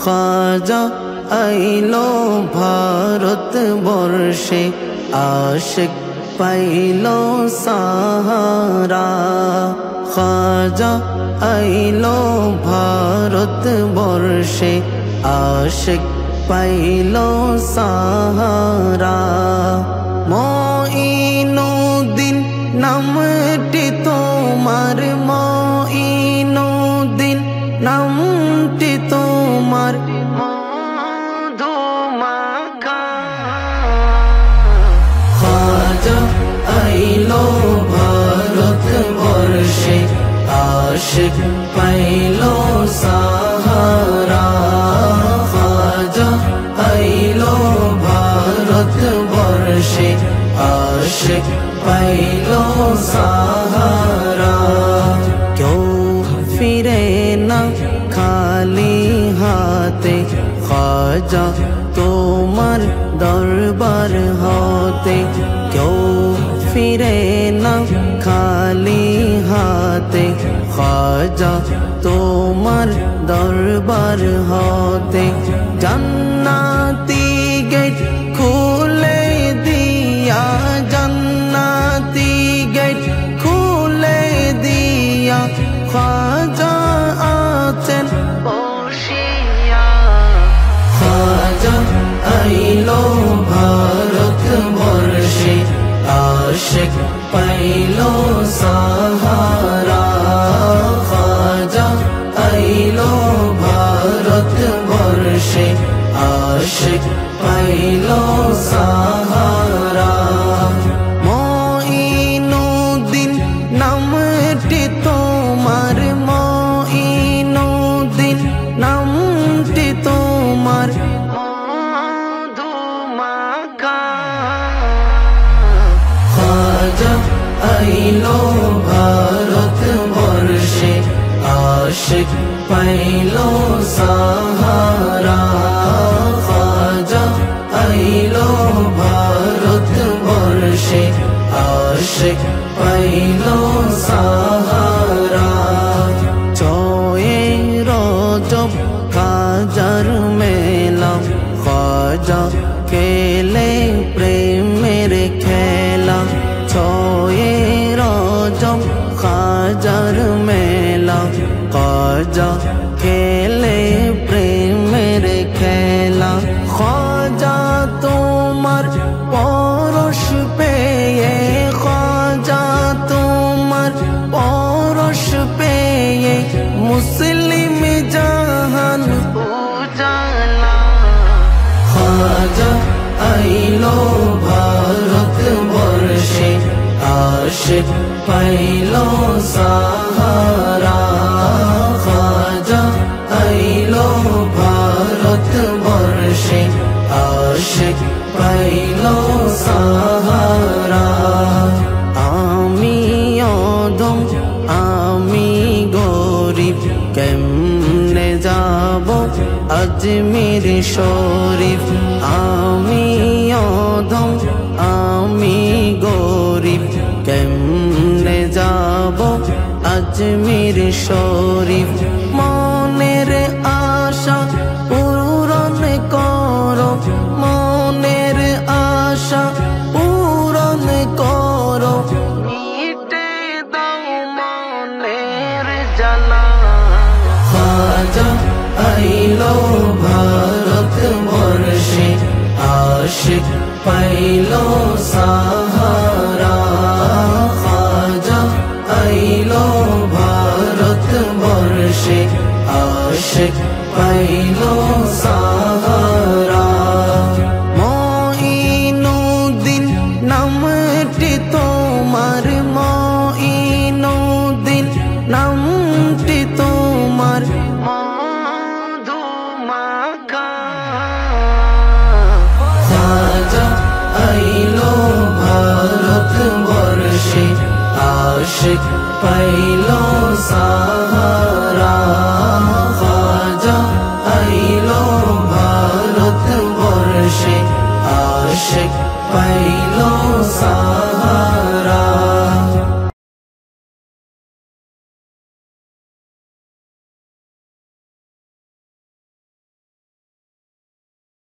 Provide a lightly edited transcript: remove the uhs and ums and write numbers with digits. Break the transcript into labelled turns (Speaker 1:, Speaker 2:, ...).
Speaker 1: খাজা আইলো ভারত বর্ষে আশিক পাইলো সাহারা। খাজা আইলো ভারত বর্ষে আশিক পাইলো সাহারা। মঈনুদ্দিন নামটি তোমার, মঈনুদ্দিন নামটি তোমার মধুমাখা। খাজা আইলো ভারত বর্ষে আশিক পাইলো সাহারা। খাজা আইলো ভারত বর্ষে আশিক পাইলো সাহারা। কেউ ফিরে না খালি হাতে, খাজা তোমার দরবার হতে। কেউ ফিরে না খালি হাতে, খাজা তোমার দরবার হতে। জান্নাতি গেট খুলে দিয়া, জান্নাতি গেট খুলে দিয়া খাজা আছেন বসিয়া। খাজা আইলো ভারত বর্ষে আশিক পাইলো সাহারা। খাজা আইলো ভারত বর্ষে আশিক পাইলো সাহারা। মঈনুদ্দিন নামটি তোমার, মঈনুদ্দিন নামটি তোমার মধুমাখা। খাজা আইলো ভারত বর্ষে আশিক পাইলো সাহারা। খাজা আইলো ভারত বর্ষে আশিক পাইলো সাহারা। ছয়ে রজব খাজার মেলা, খাজা খেলে প্রেমের খেলা। ছয়ে রজব খাজার মেলা, খাজা খেলে প্রেমের খেলা। খাজা তোমার পরশ পেয়ে, খাজা তোমার পরশ পেয়ে মুসলিম জাহান উজালা। খাজা আইলো ভারত বর্ষে আশিক পাইলো সাহারা। খাজা আইলো ভারত বর্ষে আশিক পাইলো সাহারা। আমি অধম আমি গরিব, কেমনে যাব আজমির শরীফ। আমি অধম আমি গরিব, কেমনে যাব আজমির শরীফ। মনের আশা পূরণ করো, মনের আশা পূরণ করো, মিটে দাও মনের জ্বালা। খাজা আইলো ভারত বর্ষে আশিক পাইলো সাহারা। খাজা আইলো ভারত বর্ষে আশিক পাইলো সাহারা। মঈনুদ্দিন নামটি তোমার, মঈনুদ্দিন নামটি তোমার মধুমাখা। খাজা আইলো ভারত বর্ষে আশিক পাইলো সাহারা। খাজা আইলো ভারত বর্ষে আশিক পাইলো সাহারা।